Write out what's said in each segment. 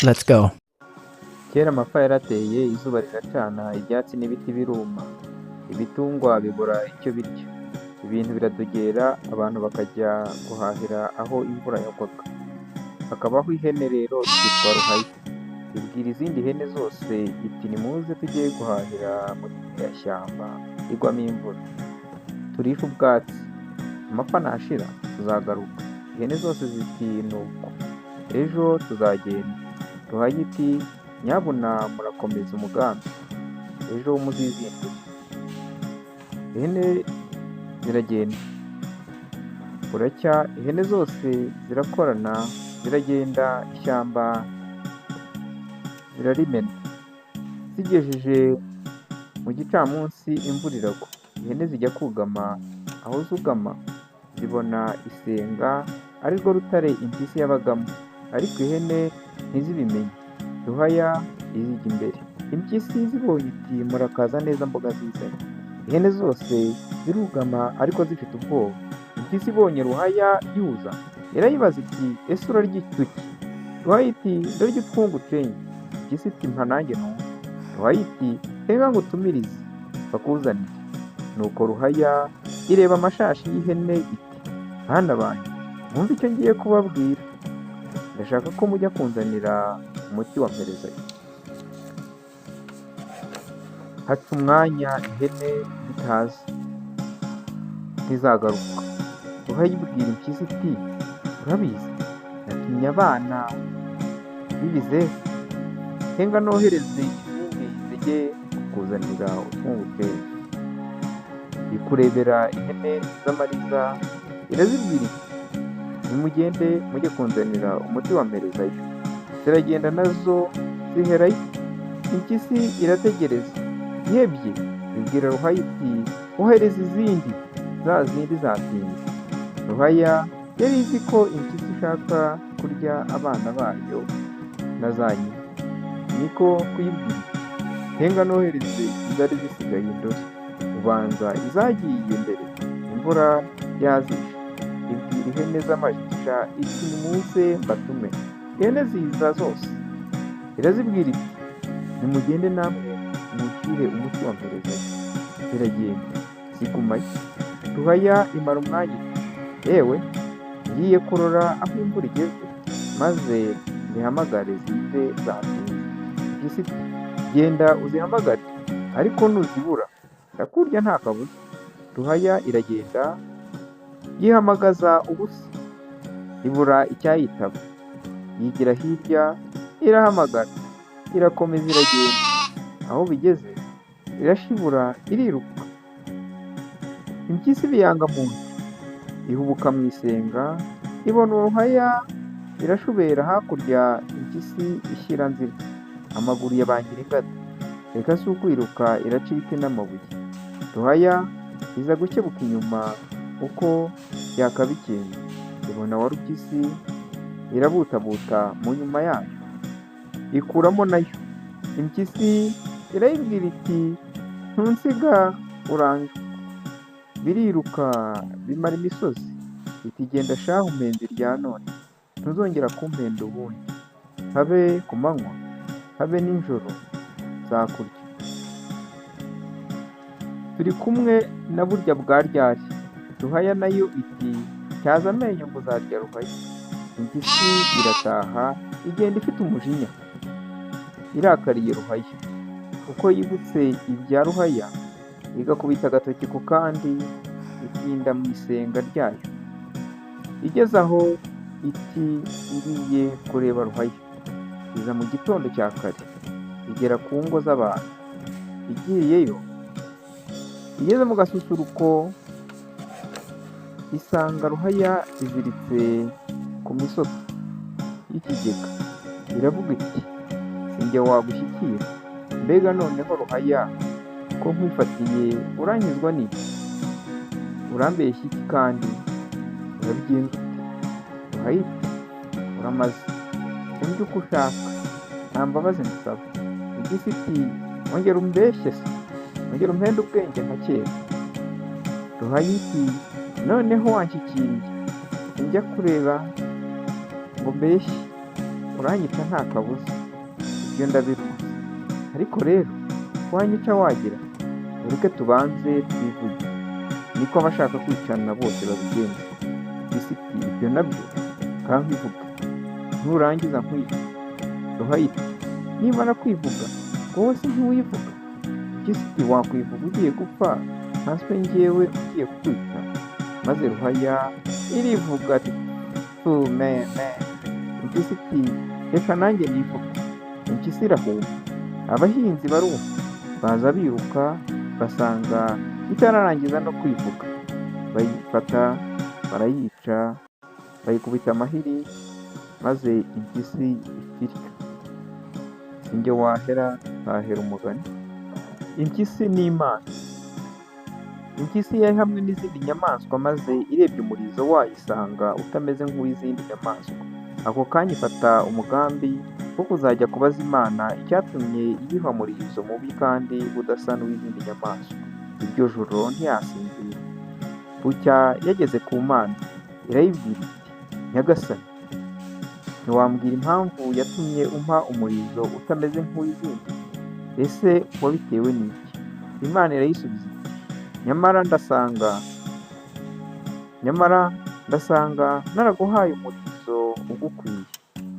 Let's go. Kera amapfa yarateye, izuba riracana, ibyatsi n'ibiti biruma. Ibitungwa bibura icyo birya. Ibintu biradogera, abantu bakajya guhahira aho imvura yagwaga. Hakabaho ihene rero ikitwa Ruhaya. Ibwira izindi hene zose iti nimuze tujye guhahira mu ririya shyamba rigwamo imvura. Turishe ubwatsi. Amapfa nashira tuzagaruka. Ihene zose ziti nuko. Ejo tuzagenda. Ruhaya iti nyabuna murakomeza umugambi. Ejo muzizindure. Ihene ziragenda. Buracya ihene zose zirakorana, ziragenda ishyamba zirarimena. Zigejeje mu gicamunsi imvura iragwa. Ihene zijya kugama, aho zugama zibona isenga ari rwo rutare impyisi yabagamo, ariko ihene ntizibimenye. Ruhaya izijya imbere. Impyisi zibonye iti murakaza neza mboga zizanye. Ihene zose zirugama ariko zifite ubwoba. Impyisi ibonye Ruhaya yuza, irayibaza iti ese urarya iki? Ruhaya iti ndarya utwungu cenye. Impyisi iti mpa nanjye numve. Ruhaya iti reka ngutumirize bakuzanire. Nuko Ruhaya ireba amashashi y'ihene iti bana banjye mwumve icyo ngiye kubabwira. Ndashaka ko mujya kunzanira umuti wa mperezayo. Haca umwanya ihene zitaza ntizagaruka. Ruhaya ibwira impyisi iti urabizi natumye abana b'ibizehe, henga nohereze izindi zijye kukuzanira utwungu tweze. Ikurebera ihene z'amariza irazibwira iti nimugende mujye kunzanira umuti wa mperezayo. Ziragenda nazo ziherayo. Impyisi irategereza ihebye ibwira Ruhaya iti ohereza izindi, za zindi zatinze. Ruhaya yari izi ko impyisi ishaka kurya abana bayo na za nyina, niko kuyibwira henga nohereze izari zisigaye indore, ubanza izagiye mbere imvura yazishe. Ibwira ihene z'amajisha iti nimuze mbatume. Ihene ziza zose irazibwira iti nimugende namwe munshyire umuti wa mperezayo. Ziragenda zigumayo. Ruhaya imara umwanya iti yewe ngiye kurora aho imvura igeze maze zihamagare zize zatinze. Impyisi iti genda uzihamagare ariko nuzibura ndakurya nta kabuza. Ruhaya iragenda yihamagaza ubusa, ibura icyayitaba. Yigira hirya irahamagara, irakomeza iragenda, aho bigeze irashibura iriruka. Impyisi ibiyanga mu nda ihubuka mu isenga, ibona Ruhaya irashubera hakurya. Impyisi ishyira nzira, amaguru yabangira ingata, reka si ukwiruka iraca ibiti n'amabuye. Ruhaya iza gukebuka inyuma uko yakabikenye, ibona Warupyisi irabutabuta mu nyuma yayo, ikuramo nayo. Impyisi irayibwira iti ntunsiga uranje. Biriruka bimara imisozi, iti genda shahu mpenzi rya none, ntuzongera kumpenda ubundi, habe ku manywa habe nijoro nzakurya. Turi kumwe na burya bwa ryari. Ruhaya nayo iti cyaza amenyo ngo uzarya Ruhaya. Impyisi irataha igenda ifite umujinya, irakariye Ruhaya. Uko yibutse ibya Ruhaya igakubita agatoki ku kandi, itinda mu isenga ryayo. Igeze aho iti ngiye kureba Ruhaya. Iza mu gitondo cya kare igera ku ngo z'abantu. Igiyeyo igeze mu gasusuruko isanga Ruhaya iziritse ku misoto y'ikigega. Iravuga iti sinjye wagushyikira, mbega noneho Ruhaya ko nkwifatiye uranyuzwa n'iki? Urambeshya iki kandi urabigenza ute? Ruhaya iti uramaze undya uko ushaka, nta mbabazi ngusaba. Impyisi iti ongera umbeshye se, ongera umpende ubwenge nka kera. Ruhaya iti noneho wanshyikiriye sinjya kureba ngo mbeshye, uranyica nta kabuza. ibyo ndabiruzi. Ariko rero wanyica wagira, ureke tubanze twivuge. Niko abashaka kwicana bose babigenza. Impyisi iti ibyo nabyo kankwivuga, nurangiza nkwice. Ruhaya iti nimara kwivuga wowe se ntiwivuga. Impyisi iti wakwivuga ugiye gupfa, nkanswe njyewe ugiye kukwica. Maze Ruhaya irivuga ati meme. Impyisi iti reka nanjye nivuga. Impyisi irahuma. Abahinzi barumva, baza biruka basanga itararangiza no kwivuga. Bayifata barayica, bayikubita amahiri, maze impyisi ifirya. Sinjye wahera hahera umugani. Impyisi ni Imana. Impyisi yari hamwe n'izindi nyamaswa maze irebye umurizo wayo isanga utameze nk'uw'izindi nyamaswa. Ako kanya ifata umugambi wo kuzajya kubaza Imana icyatumye ibiha umurizo mubi kandi udasa n'uw'izindi nyamaswa. Iryo joro ntiyasinzira. Bucya yageze ku Mana, irayibwira iti Nyagasani, ntiwambwira impamvu yatumye umpa umurizo utameze nk'uw'izindi? Ese wabitewe n'iki? Imana irayisubiza iti nyamara ndasanga naraguhaye umurizo ugukwiye.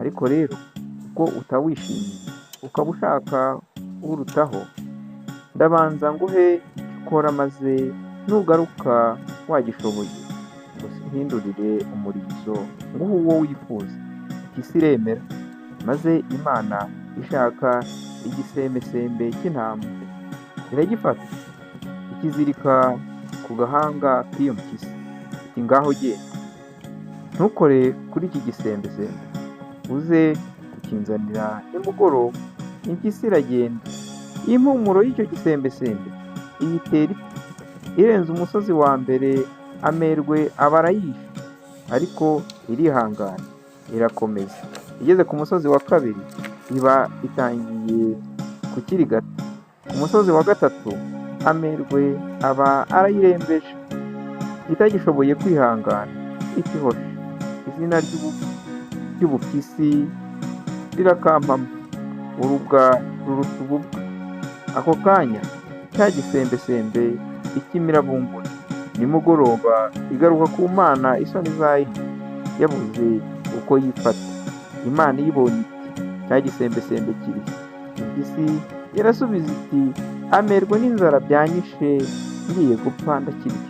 Ariko rero ubwo utawishimiye ukaba ushaka urutaho, ndabanza nguhe icyo ukora maze nugaruka wagishoboye uhindurire umurizo nguhe uwo wifuza. Impyisi iremera, maze Imana ishaka igisembesembe cy'intama iragifata, ikizirika ku gahanga k'iyo mpyisi. Iti ngaho genda, ntukore kuri iki gisembesembe, uze kukinzanira nimugoroba. Impyisi iragenda, impumuro y'icyo gisembesembe iyitera ipfa. Irenze umusozi wa mbere amerwe aba arayishe, ariko irihangana irakomeza. Igeze ku musozi wa kabiri iba itangiye kukirigata. Ku musozi wa gatatu amerwe aba arayirembeje, itagishoboye kwihangana ikihoshe. Izina ry'ubupyisi rirakampama, urubwa ruruta ububwa. Ako kanya cya gisembesembe ikimira bunguri. Nimugoroba igaruka ku Mana isoni zayo yabuze uko yifata. Imana iyibonye iti cya gisembesembe kiri. Impyisi irasubiza iti amerwe n'inzara byanyishe ngiye gupfa ndakirya.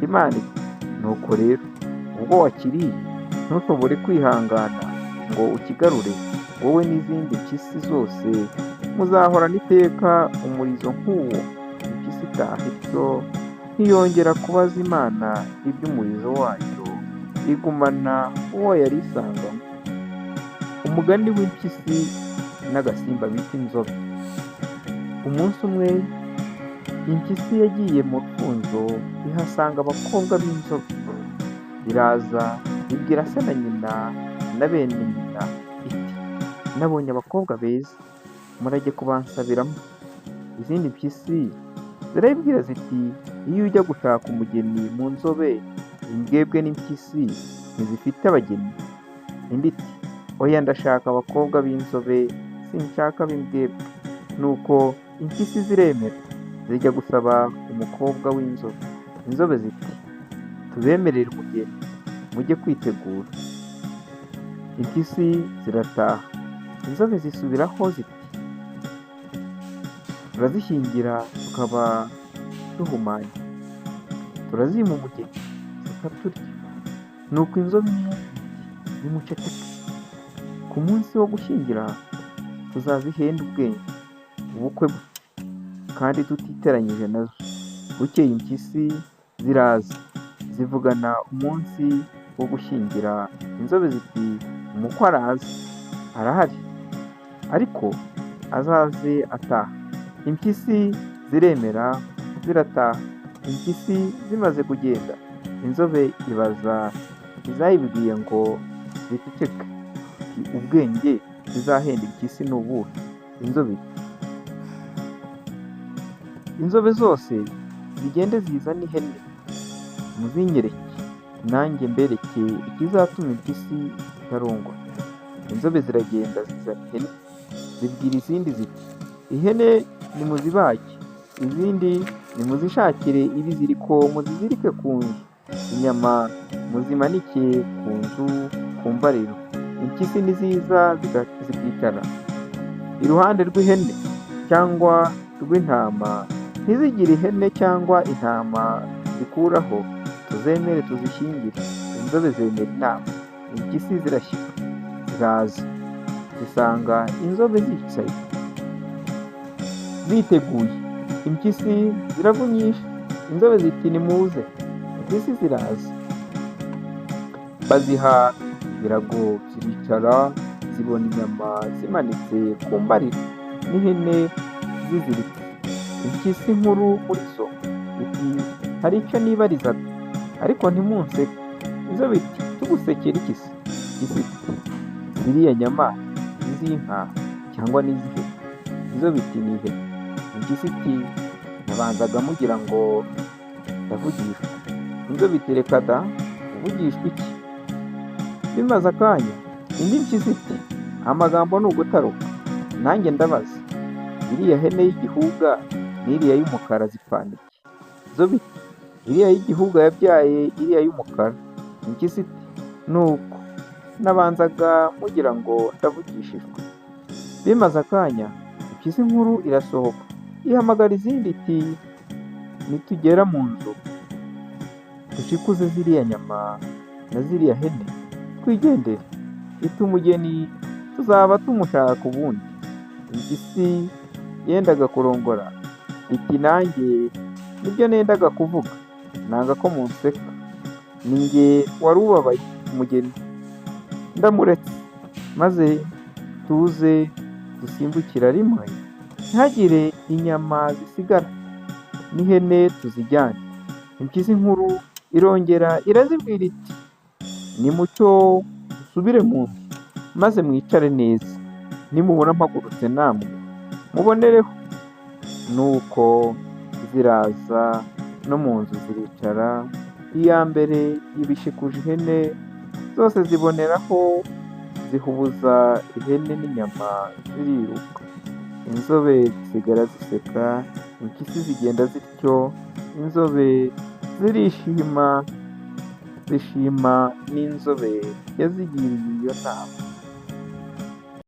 Imana iti nuko rero ubwo wakiriye ntushobore kwihangana ngo ukigarure, wowe n'izindi mpyisi zose muzahorana iteka umurizo nk'uwo. Impyisi itaha ityo ntiyongera kubaza Imana iby'umurizo wayo, igumana uwo yari isanganywe. Umugani w'impyisi n'agasimba bita inzobe. Umunsi umwe impyisi yagiye mu rufunzo ihasanga abakobwa b'inzobe. Iraza ibwira se na nyina na bene nyina iti nabonye abakobwa beza, murajye kubansabiramo. Izindi mpyisi zirayibwira ziti iyo ujya gushaka umugeni mu nzobe, imbwebwe n'impyisi ntizifite abageni. Indi iti oya ndashaka abakobwa b'inzobe, sinshaka ab'imbwebwe. Nuko impyisi ziremera zijya gusaba umukobwa w'inzobe. Inzobe ziti tubemerere umugeni, mujye kwitegura. Impyisi zirataha. Inzobe zisubiraho ziti turazishyingira tukaba duhumanye, turazima umugeni zikaturya. Nuko inzobe imwe iti nimuceceke, ku munsi wo gushyingira tuzazihenda ubwenge ubukwe bwe kandi tutiteranyije nazo. Bukeye impyisi ziraza zivugana umunsi wo gushyingira. Inzobe ziti umukwe araza, arahari, ariko azaze ataha. Impyisi ziremera zirataha. Impyisi zimaze kugenda, inzobe ibaza izayibwiye ngo ziceceke iti ubwenge zizahenda impyisi ni ubuhe? Inzobe zose zigende zizane ihene muzinyereke, nanjye mbereke ikizatuma impyisi itarongora. Inzobe ziragenda zizana ihene, zibwira izindi ziti ihene nimuzibage, izindi nimuzishakire ibiziriko muzizirike ku nzu, inyama muzimanike ku nzu ku mbariro. Impyisi niziza zikicara iruhande rw'ihene cyangwa rw'intama, ntizigire ihene cyangwa intama zikuraho, tuzemere tuzishyingire. Inzobe zemera inama, impyisi zirashyika ziraza, zisanga inzobe zicaye ziteguye. Impyisi ziravunyisha, inzobe ziti nimuze. Impyisi ziraza, baziha ibirago ziricara, zibona inyama zimanitse ku mbariro n'ihene ziziritse. Impyisi nkuru muri zo iti hari icyo nibarizaga, ariko ntimunseke. Inzobe iti tugusekera iki se? Impyisi iti ziriya nyama iz'inka cyangwa n'iz'ihene? Inzobe iti ni ihene. Impyisi iti nabanzaga mugira ngo ndavugishwa. Inzobe iti reka da, uvugishwa iki? Bimaze akanya indi mpyisi iti amagambo ni ugutaruka, nanjye ndabaza iriya hene y'igihuga n'iriya y'umukara zipfana iki? Inzobe iti iriya y'igihuga yabyaye iriya y'umukara. Impyisi iti nuko nabanzaga mugira ngo ndavugishijwe. Bimaze akanya impyisi nkuru irasohoka ihamagara izindi iti nitugera mu nzu dushikuze ziriya nyama na ziriya hene twigendere, iti umugeni tuzaba tumushaka ubundi. Impyisi yendaga kurongora iti nanjye nibyo nendaga kuvuga, nanga ko munseka, ni njye wari ubabaye umugeni ndamuretse, maze tuze dusimbukira rimwe, ntihagire inyama zisigara n'ihene tuzijyane. Impyisi nkuru irongera irazibwira iti nimucyo musubire mu nzu, maze mwicare neza, nimubona mpagurutse namwe mubonereho. Nuko ziraza no mu nzu ziricara, iya mbere ibishikuje ihene, zose ziboneraho zihubuza ihene n'inyama ziriruka. Inzobe zisigara ziseka, impyisi zigenda zityo, inzobe zirishima, zishima n'inzobe yazigiriye iyo nama.